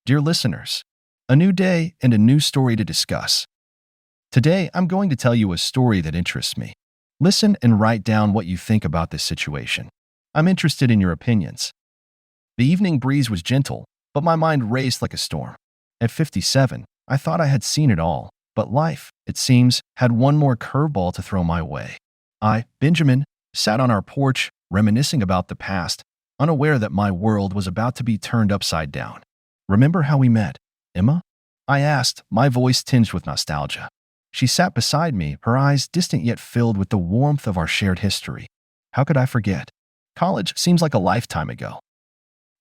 Dear listeners, a new day and a new story to discuss. Today, I'm going to tell you a story that interests me. Listen and write down what you think about this situation. I'm interested in your opinions. The evening breeze was gentle, but my mind raced like a storm. At 57, I thought I had seen it all, but life, it seems, had one more curveball to throw my way. I, Benjamin, sat on our porch, reminiscing about the past, unaware that my world was about to be turned upside down. Remember how we met, Emma? I asked, my voice tinged with nostalgia. She sat beside me, her eyes distant yet filled with the warmth of our shared history. How could I forget? College seems like a lifetime ago.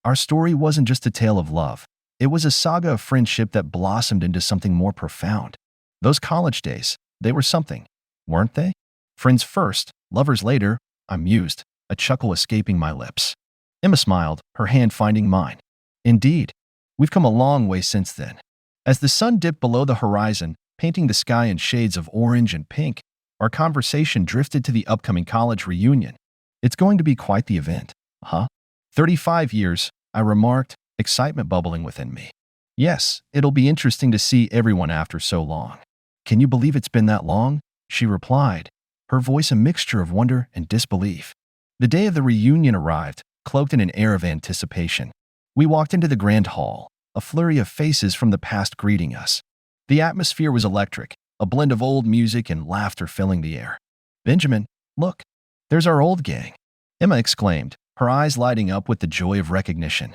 Our story wasn't just a tale of love. It was a saga of friendship that blossomed into something more profound. Those college days, they were something, weren't they? Friends first, lovers later, I mused, a chuckle escaping my lips. Emma smiled, her hand finding mine. Indeed. We've come a long way since then. As the sun dipped below the horizon, painting the sky in shades of orange and pink, our conversation drifted to the upcoming college reunion. It's going to be quite the event, huh? 35 years, I remarked, excitement bubbling within me. Yes, it'll be interesting to see everyone after so long. Can you believe it's been that long? She replied, her voice a mixture of wonder and disbelief. The day of the reunion arrived, cloaked in an air of anticipation. We walked into the grand hall, a flurry of faces from the past greeting us. The atmosphere was electric, a blend of old music and laughter filling the air. Benjamin, look, there's our old gang, Emma exclaimed, her eyes lighting up with the joy of recognition.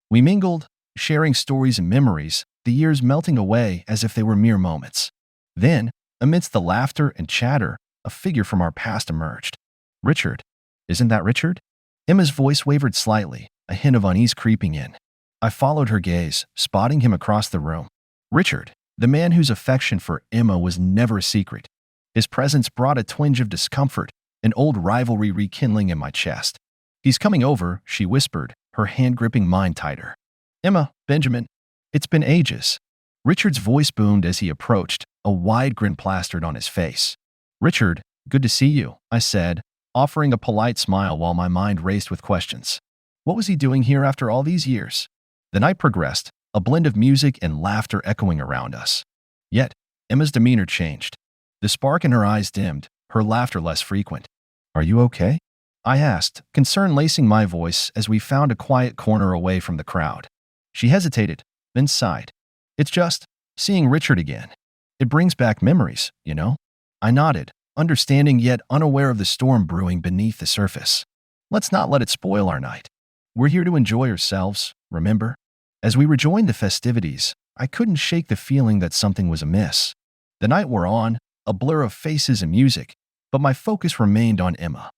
We mingled, sharing stories and memories, the years melting away as if they were mere moments. Then, amidst the laughter and chatter, a figure from our past emerged. Richard. Isn't that Richard? Emma's voice wavered slightly, a hint of unease creeping in. I followed her gaze, spotting him across the room. Richard, the man whose affection for Emma was never a secret. His presence brought a twinge of discomfort, an old rivalry rekindling in my chest. He's coming over, she whispered, her hand gripping mine tighter. Emma, Benjamin, it's been ages. Richard's voice boomed as he approached, a wide grin plastered on his face. Richard, good to see you, I said, offering a polite smile while my mind raced with questions. What was he doing here after all these years? The night progressed, a blend of music and laughter echoing around us. Yet, Emma's demeanor changed. The spark in her eyes dimmed, her laughter less frequent. Are you okay? I asked, concern lacing my voice as we found a quiet corner away from the crowd. She hesitated, then sighed. It's just seeing Richard again. It brings back memories, you know? I nodded, understanding yet unaware of the storm brewing beneath the surface. Let's not let it spoil our night. We're here to enjoy ourselves, remember? As we rejoined the festivities, I couldn't shake the feeling that something was amiss. The night wore on, a blur of faces and music, but my focus remained on Emma.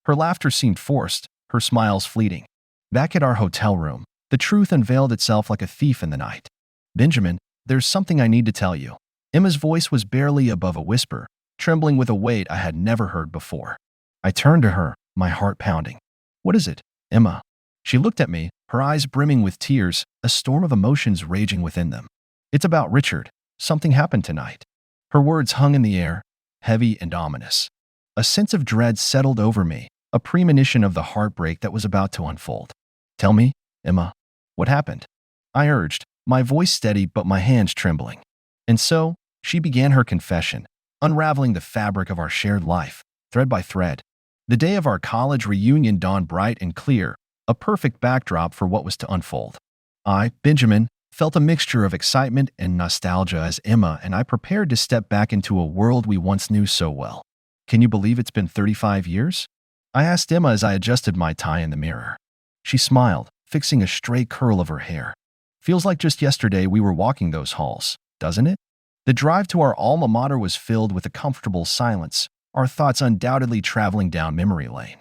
Her laughter seemed forced, her smiles fleeting. Back at our hotel room, the truth unveiled itself like a thief in the night. Benjamin, there's something I need to tell you. Emma's voice was barely above a whisper, trembling with a weight I had never heard before. I turned to her, my heart pounding. What is it, Emma? She looked at me, her eyes brimming with tears, a storm of emotions raging within them. It's about Richard. Something happened tonight. Her words hung in the air, heavy and ominous. A sense of dread settled over me, a premonition of the heartbreak that was about to unfold. Tell me, Emma, what happened? I urged, my voice steady but my hands trembling. And so, she began her confession, unraveling the fabric of our shared life, thread by thread. The day of our college reunion dawned bright and clear, a perfect backdrop for what was to unfold. I, Benjamin, felt a mixture of excitement and nostalgia as Emma and I prepared to step back into a world we once knew so well. Can you believe it's been 35 years? I asked Emma as I adjusted my tie in the mirror. She smiled, fixing a stray curl of her hair. Feels like just yesterday we were walking those halls, doesn't it? The drive to our alma mater was filled with a comfortable silence, our thoughts undoubtedly traveling down memory lane.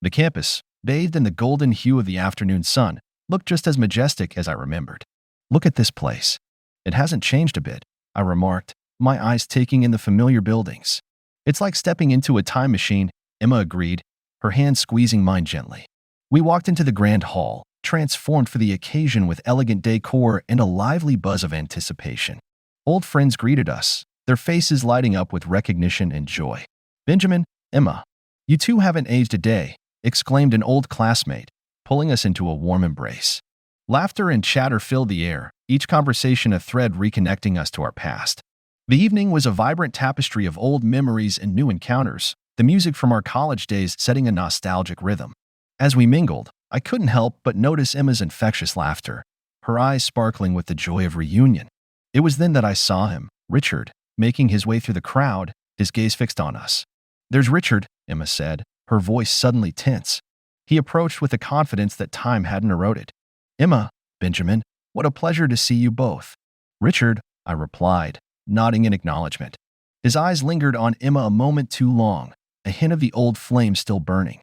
The campus, bathed in the golden hue of the afternoon sun, looked just as majestic as I remembered. Look at this place. It hasn't changed a bit, I remarked, my eyes taking in the familiar buildings. It's like stepping into a time machine, Emma agreed, her hand squeezing mine gently. We walked into the grand hall, transformed for the occasion with elegant decor and a lively buzz of anticipation. Old friends greeted us, their faces lighting up with recognition and joy. Benjamin, Emma, you two haven't aged a day, exclaimed an old classmate, pulling us into a warm embrace. Laughter and chatter filled the air, each conversation a thread reconnecting us to our past. The evening was a vibrant tapestry of old memories and new encounters, the music from our college days setting a nostalgic rhythm. As we mingled, I couldn't help but notice Emma's infectious laughter, her eyes sparkling with the joy of reunion. It was then that I saw him, Richard, making his way through the crowd, his gaze fixed on us. "There's Richard," Emma said, her voice suddenly tense. He approached with a confidence that time hadn't eroded. "Emma, Benjamin, what a pleasure to see you both." "Richard," I replied, nodding in acknowledgement. His eyes lingered on Emma a moment too long, a hint of the old flame still burning.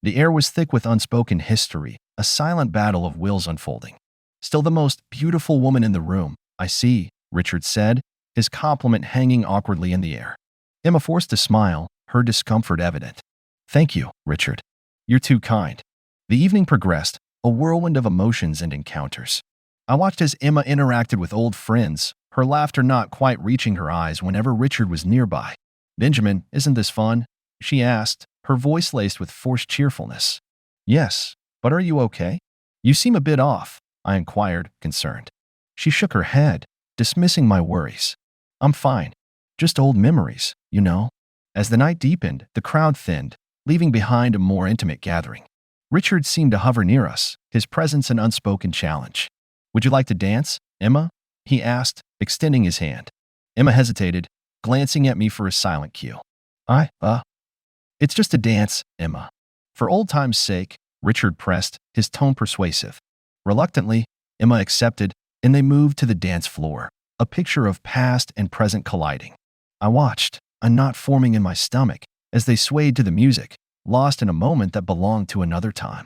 The air was thick with unspoken history, a silent battle of wills unfolding. "Still the most beautiful woman in the room, I see," Richard said, his compliment hanging awkwardly in the air. Emma forced a smile, her discomfort evident. "Thank you, Richard. You're too kind." The evening progressed, a whirlwind of emotions and encounters. I watched as Emma interacted with old friends, her laughter not quite reaching her eyes whenever Richard was nearby. "Benjamin, isn't this fun?" she asked, her voice laced with forced cheerfulness. "Yes, but are you okay? You seem a bit off," I inquired, concerned. She shook her head, dismissing my worries. "I'm fine. Just old memories, you know." As the night deepened, the crowd thinned, leaving behind a more intimate gathering. Richard seemed to hover near us, his presence an unspoken challenge. "Would you like to dance, Emma?" he asked, extending his hand. Emma hesitated, glancing at me for a silent cue. It's just a dance, Emma." "For old time's sake," Richard pressed, his tone persuasive. Reluctantly, Emma accepted, and they moved to the dance floor, a picture of past and present colliding. I watched, a knot forming in my stomach, as they swayed to the music, lost in a moment that belonged to another time.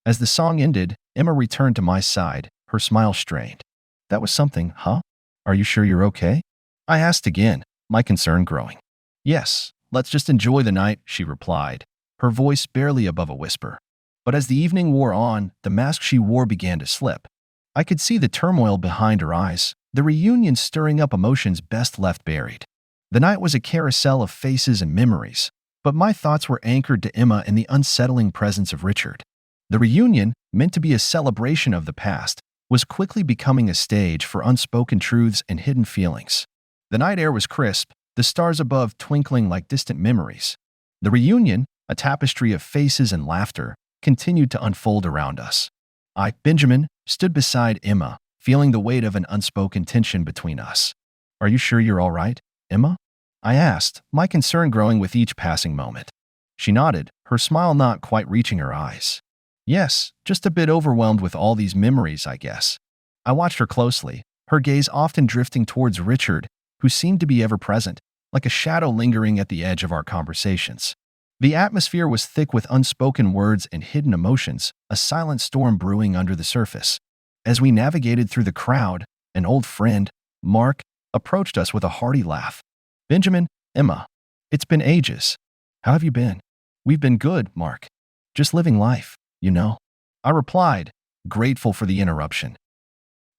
As the song ended, Emma returned to my side, her smile strained. "That was something, huh? Are you sure you're okay?" I asked again, my concern growing. "Yes, let's just enjoy the night," she replied, her voice barely above a whisper. But as the evening wore on, the mask she wore began to slip. I could see the turmoil behind her eyes, the reunion stirring up emotions best left buried. The night was a carousel of faces and memories, but my thoughts were anchored to Emma in the unsettling presence of Richard. The reunion, meant to be a celebration of the past, was quickly becoming a stage for unspoken truths and hidden feelings. The night air was crisp, the stars above twinkling like distant memories. The reunion, a tapestry of faces and laughter, continued to unfold around us. I, Benjamin, stood beside Emma, feeling the weight of an unspoken tension between us. "Are you sure you're all right, Emma?" I asked, my concern growing with each passing moment. She nodded, her smile not quite reaching her eyes. "Yes, just a bit overwhelmed with all these memories, I guess." I watched her closely, her gaze often drifting towards Richard, who seemed to be ever present, like a shadow lingering at the edge of our conversations. The atmosphere was thick with unspoken words and hidden emotions, a silent storm brewing under the surface. As we navigated through the crowd, an old friend, Mark, approached us with a hearty laugh. "Benjamin, Emma, it's been ages. How have you been?" "We've been good, Mark. Just living life, you know." I replied, grateful for the interruption.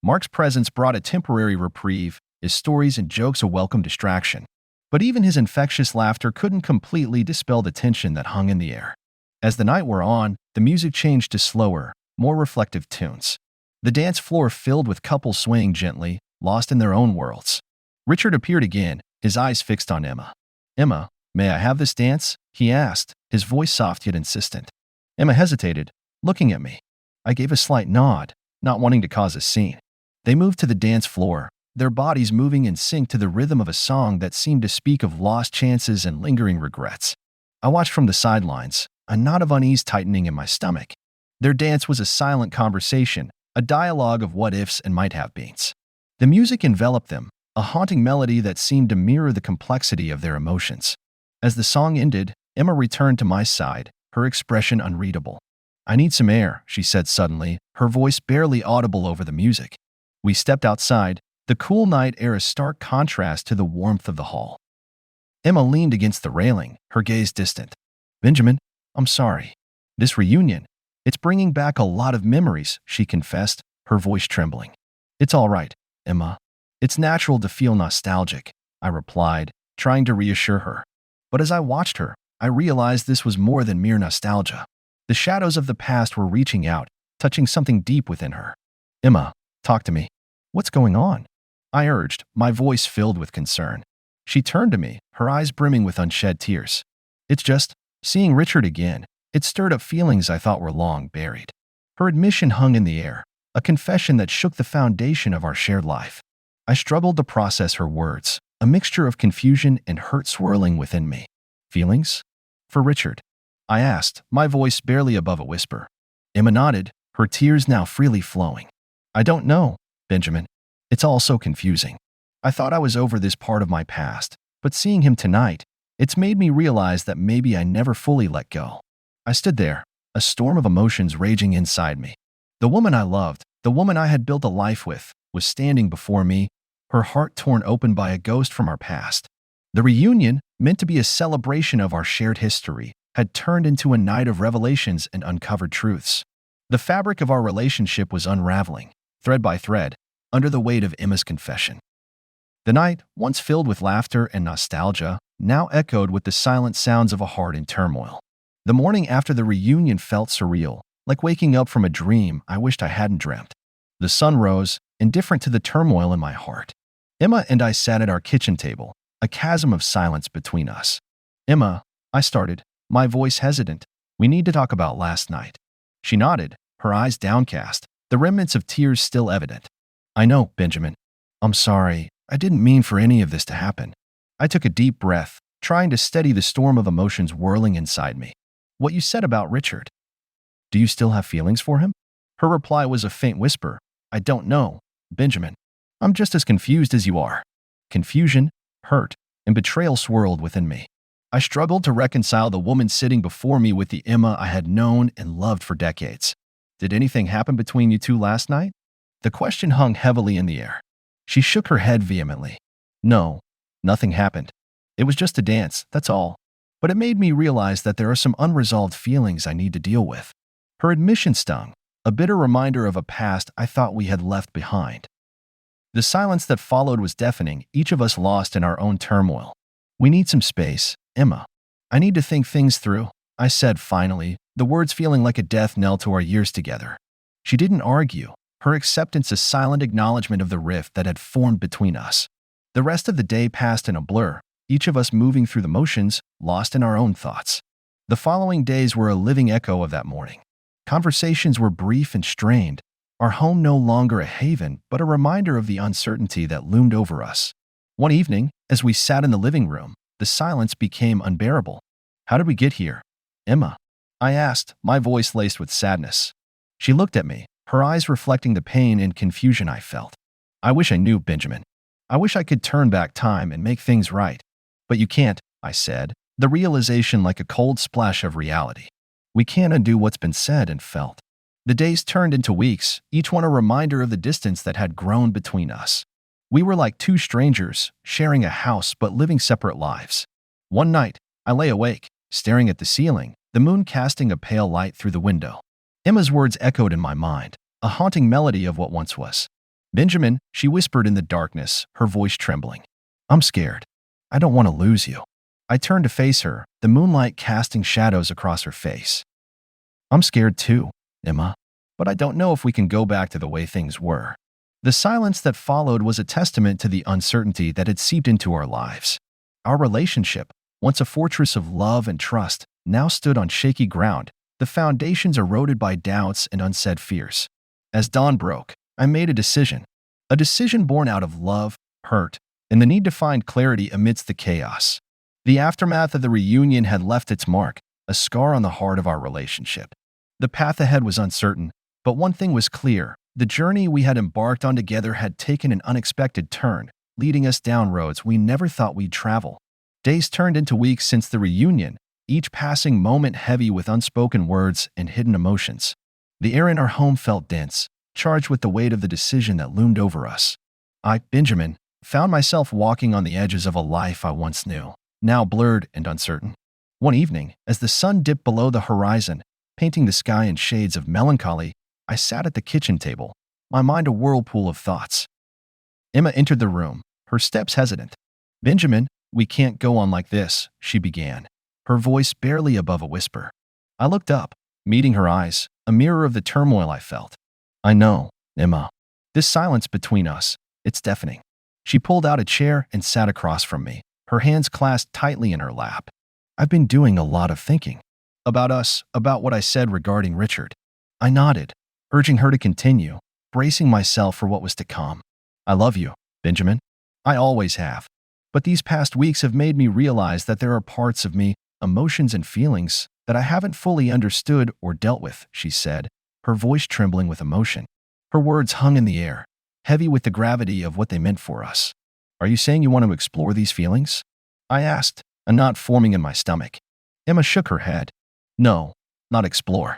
Mark's presence brought a temporary reprieve, his stories and jokes a welcome distraction. But even his infectious laughter couldn't completely dispel the tension that hung in the air. As the night wore on, the music changed to slower, more reflective tunes. The dance floor filled with couples swaying gently, lost in their own worlds. Richard appeared again, his eyes fixed on Emma. "Emma, may I have this dance?" he asked, his voice soft yet insistent. Emma hesitated, looking at me. I gave a slight nod, not wanting to cause a scene. They moved to the dance floor, their bodies moving in sync to the rhythm of a song that seemed to speak of lost chances and lingering regrets. I watched from the sidelines, a knot of unease tightening in my stomach. Their dance was a silent conversation, a dialogue of what-ifs and might-have-beens. The music enveloped them, a haunting melody that seemed to mirror the complexity of their emotions. As the song ended, Emma returned to my side, her expression unreadable. "I need some air," she said suddenly, her voice barely audible over the music. We stepped outside, the cool night air a stark contrast to the warmth of the hall. Emma leaned against the railing, her gaze distant. "Benjamin, I'm sorry. This reunion, it's bringing back a lot of memories," she confessed, her voice trembling. "It's all right, Emma. It's natural to feel nostalgic," I replied, trying to reassure her. But as I watched her, I realized this was more than mere nostalgia. The shadows of the past were reaching out, touching something deep within her. Emma, talk to me. What's going on? I urged, my voice filled with concern. She turned to me, her eyes brimming with unshed tears. It's just, seeing Richard again, it stirred up feelings I thought were long buried. Her admission hung in the air, a confession that shook the foundation of our shared life. I struggled to process her words, a mixture of confusion and hurt swirling within me. Feelings? For Richard? I asked, my voice barely above a whisper. Emma nodded, her tears now freely flowing. I don't know, Benjamin. It's all so confusing. I thought I was over this part of my past, but seeing him tonight, it's made me realize that maybe I never fully let go. I stood there, a storm of emotions raging inside me. The woman I loved, the woman I had built a life with, was standing before me, her heart torn open by a ghost from our past. The reunion, meant to be a celebration of our shared history, had turned into a night of revelations and uncovered truths. The fabric of our relationship was unraveling, thread by thread, under the weight of Emma's confession. The night, once filled with laughter and nostalgia, now echoed with the silent sounds of a heart in turmoil. The morning after the reunion felt surreal, like waking up from a dream I wished I hadn't dreamt. The sun rose, indifferent to the turmoil in my heart. Emma and I sat at our kitchen table, a chasm of silence between us. Emma, I started, my voice hesitant. We need to talk about last night. She nodded, her eyes downcast, the remnants of tears still evident. I know, Benjamin. I'm sorry. I didn't mean for any of this to happen. I took a deep breath, trying to steady the storm of emotions whirling inside me. What you said about Richard. Do you still have feelings for him? Her reply was a faint whisper. I don't know, Benjamin. I'm just as confused as you are. Confusion, hurt, and betrayal swirled within me. I struggled to reconcile the woman sitting before me with the Emma I had known and loved for decades. Did anything happen between you two last night? The question hung heavily in the air. She shook her head vehemently. No, nothing happened. It was just a dance, that's all. But it made me realize that there are some unresolved feelings I need to deal with. Her admission stung, a bitter reminder of a past I thought we had left behind. The silence that followed was deafening, each of us lost in our own turmoil. We need some space, Emma. I need to think things through, I said finally, the words feeling like a death knell to our years together. She didn't argue, her acceptance a silent acknowledgement of the rift that had formed between us. The rest of the day passed in a blur, each of us moving through the motions, lost in our own thoughts. The following days were a living echo of that morning. Conversations were brief and strained, our home no longer a haven, but a reminder of the uncertainty that loomed over us. One evening, as we sat in the living room, the silence became unbearable. How did we get here, Emma? I asked, my voice laced with sadness. She looked at me, her eyes reflecting the pain and confusion I felt. I wish I knew, Benjamin. I wish I could turn back time and make things right. But you can't, I said, the realization like a cold splash of reality. We can't undo what's been said and felt. The days turned into weeks, each one a reminder of the distance that had grown between us. We were like two strangers, sharing a house but living separate lives. One night, I lay awake, staring at the ceiling, the moon casting a pale light through the window. Emma's words echoed in my mind, a haunting melody of what once was. Benjamin, she whispered in the darkness, her voice trembling. I'm scared. I don't want to lose you. I turned to face her, the moonlight casting shadows across her face. I'm scared too, Emma, but I don't know if we can go back to the way things were. The silence that followed was a testament to the uncertainty that had seeped into our lives. Our relationship, once a fortress of love and trust, now stood on shaky ground, the foundations eroded by doubts and unsaid fears. As dawn broke, I made a decision born out of love, hurt, and the need to find clarity amidst the chaos. The aftermath of the reunion had left its mark, a scar on the heart of our relationship. The path ahead was uncertain, but one thing was clear. The journey we had embarked on together had taken an unexpected turn, leading us down roads we never thought we'd travel. Days turned into weeks since the reunion, each passing moment heavy with unspoken words and hidden emotions. The air in our home felt dense, charged with the weight of the decision that loomed over us. I, Benjamin, found myself walking on the edges of a life I once knew, now blurred and uncertain. One evening, as the sun dipped below the horizon, painting the sky in shades of melancholy, I sat at the kitchen table, my mind a whirlpool of thoughts. Emma entered the room, her steps hesitant. Benjamin, we can't go on like this, she began, her voice barely above a whisper. I looked up, meeting her eyes, a mirror of the turmoil I felt. I know, Emma. This silence between us, it's deafening. She pulled out a chair and sat across from me, her hands clasped tightly in her lap. I've been doing a lot of thinking. About us, about what I said regarding Richard. I nodded, urging her to continue, bracing myself for what was to come. I love you, Benjamin. I always have. But these past weeks have made me realize that there are parts of me, emotions and feelings, that I haven't fully understood or dealt with, she said, her voice trembling with emotion. Her words hung in the air, heavy with the gravity of what they meant for us. Are you saying you want to explore these feelings? I asked, a knot forming in my stomach. Emma shook her head. No, not explore.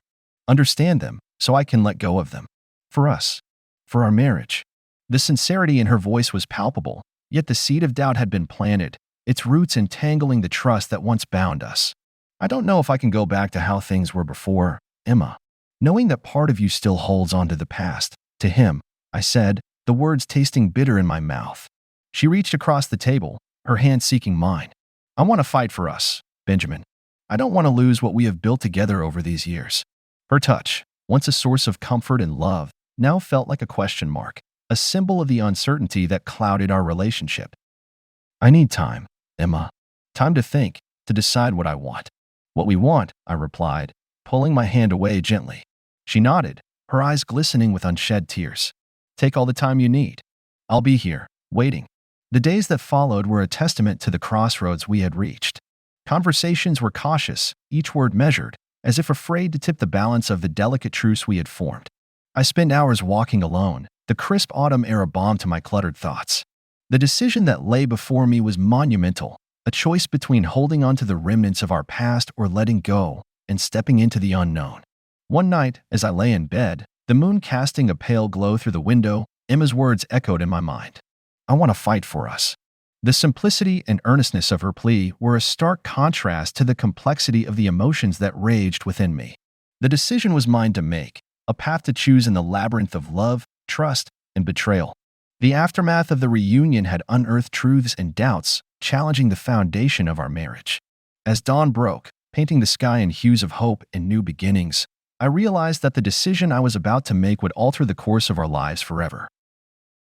Understand them, so I can let go of them. For us. For our marriage. The sincerity in her voice was palpable, yet the seed of doubt had been planted, its roots entangling the trust that once bound us. I don't know if I can go back to how things were before, Emma. Knowing that part of you still holds on to the past, to him, I said, the words tasting bitter in my mouth. She reached across the table, her hand seeking mine. I want to fight for us, Benjamin. I don't want to lose what we have built together over these years. Her touch, once a source of comfort and love, now felt like a question mark, a symbol of the uncertainty that clouded our relationship. I need time, Emma. Time to think, to decide what I want. What we want, I replied, pulling my hand away gently. She nodded, her eyes glistening with unshed tears. Take all the time you need. I'll be here, waiting. The days that followed were a testament to the crossroads we had reached. Conversations were cautious, each word measured, as if afraid to tip the balance of the delicate truce we had formed. I spent hours walking alone, the crisp autumn air a balm to my cluttered thoughts. The decision that lay before me was monumental, a choice between holding on to the remnants of our past or letting go and stepping into the unknown. One night, as I lay in bed, the moon casting a pale glow through the window, Emma's words echoed in my mind. I want to fight for us. The simplicity and earnestness of her plea were a stark contrast to the complexity of the emotions that raged within me. The decision was mine to make, a path to choose in the labyrinth of love, trust, and betrayal. The aftermath of the reunion had unearthed truths and doubts, challenging the foundation of our marriage. As dawn broke, painting the sky in hues of hope and new beginnings, I realized that the decision I was about to make would alter the course of our lives forever.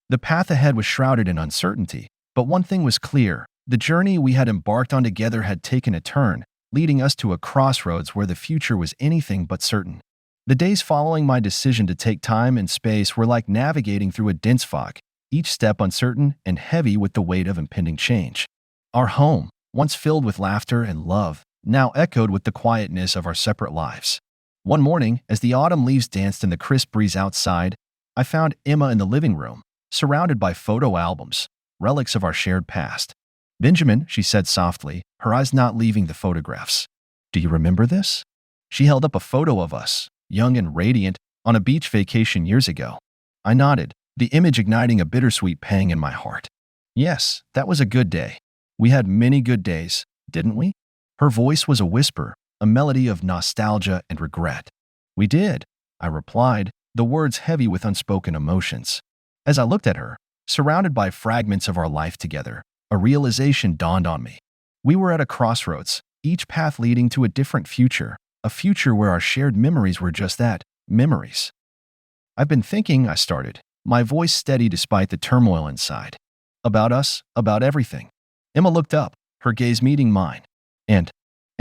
The path ahead was shrouded in uncertainty, but one thing was clear: the journey we had embarked on together had taken a turn, leading us to a crossroads where the future was anything but certain. The days following my decision to take time and space were like navigating through a dense fog, each step uncertain and heavy with the weight of impending change. Our home, once filled with laughter and love, now echoed with the quietness of our separate lives. One morning, as the autumn leaves danced in the crisp breeze outside, I found Emma in the living room, surrounded by photo albums, relics of our shared past. Benjamin, she said softly, her eyes not leaving the photographs. Do you remember this? She held up a photo of us, young and radiant, on a beach vacation years ago. I nodded, the image igniting a bittersweet pang in my heart. Yes, that was a good day. We had many good days, didn't we? Her voice was a whisper, a melody of nostalgia and regret. We did, I replied, the words heavy with unspoken emotions. As I looked at her, surrounded by fragments of our life together, a realization dawned on me. We were at a crossroads, each path leading to a different future, a future where our shared memories were just that, memories. I've been thinking, I started, my voice steady despite the turmoil inside. About us, about everything. Emma looked up, her gaze meeting mine. And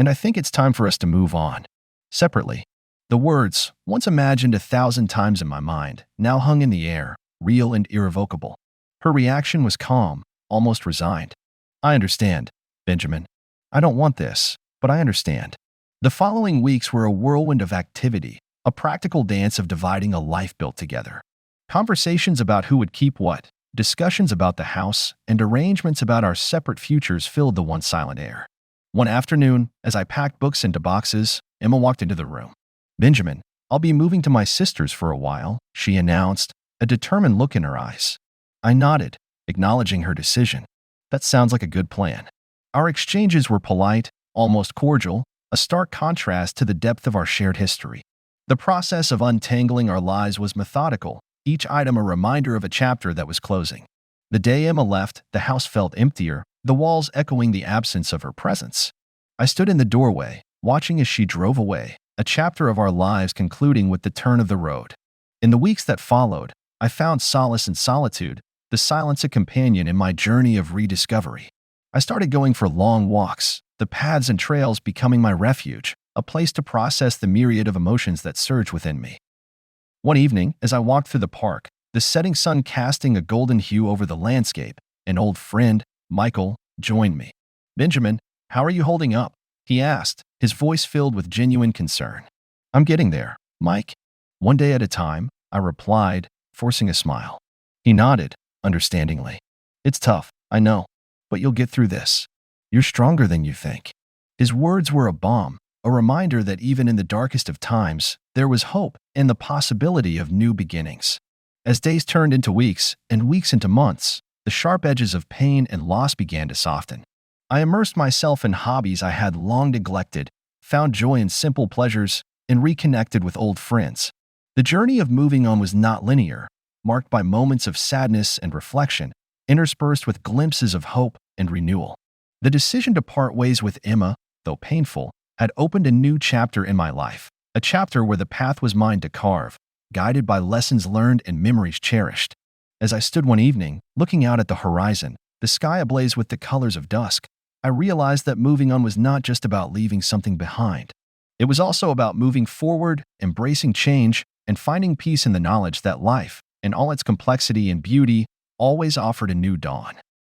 I think it's time for us to move on. Separately. The words, once imagined 1,000 times in my mind, now hung in the air, real and irrevocable. Her reaction was calm, almost resigned. I understand, Benjamin. I don't want this, but I understand. The following weeks were a whirlwind of activity, a practical dance of dividing a life built together. Conversations about who would keep what, discussions about the house, and arrangements about our separate futures filled the once silent air. One afternoon, as I packed books into boxes, Emma walked into the room. Benjamin, I'll be moving to my sister's for a while, she announced, a determined look in her eyes. I nodded, acknowledging her decision. That sounds like a good plan. Our exchanges were polite, almost cordial, a stark contrast to the depth of our shared history. The process of untangling our lives was methodical, each item a reminder of a chapter that was closing. The day Emma left, the house felt emptier, the walls echoing the absence of her presence. I stood in the doorway, watching as she drove away, a chapter of our lives concluding with the turn of the road. In the weeks that followed, I found solace in solitude, the silence a companion in my journey of rediscovery. I started going for long walks, the paths and trails becoming my refuge, a place to process the myriad of emotions that surged within me. One evening, as I walked through the park, the setting sun casting a golden hue over the landscape, an old friend, Michael, joined me. "Benjamin, how are you holding up?" he asked, his voice filled with genuine concern. "I'm getting there, Mike. One day at a time," I replied, forcing a smile. He nodded, understandingly. "It's tough, I know, but you'll get through this. You're stronger than you think." His words were a balm, a reminder that even in the darkest of times, there was hope and the possibility of new beginnings. As days turned into weeks and weeks into months, the sharp edges of pain and loss began to soften. I immersed myself in hobbies I had long neglected, found joy in simple pleasures, and reconnected with old friends. The journey of moving on was not linear, marked by moments of sadness and reflection, interspersed with glimpses of hope and renewal. The decision to part ways with Emma, though painful, had opened a new chapter in my life, a chapter where the path was mine to carve, guided by lessons learned and memories cherished. As I stood one evening, looking out at the horizon, the sky ablaze with the colors of dusk, I realized that moving on was not just about leaving something behind. It was also about moving forward, embracing change, and finding peace in the knowledge that life, in all its complexity and beauty, always offered a new dawn.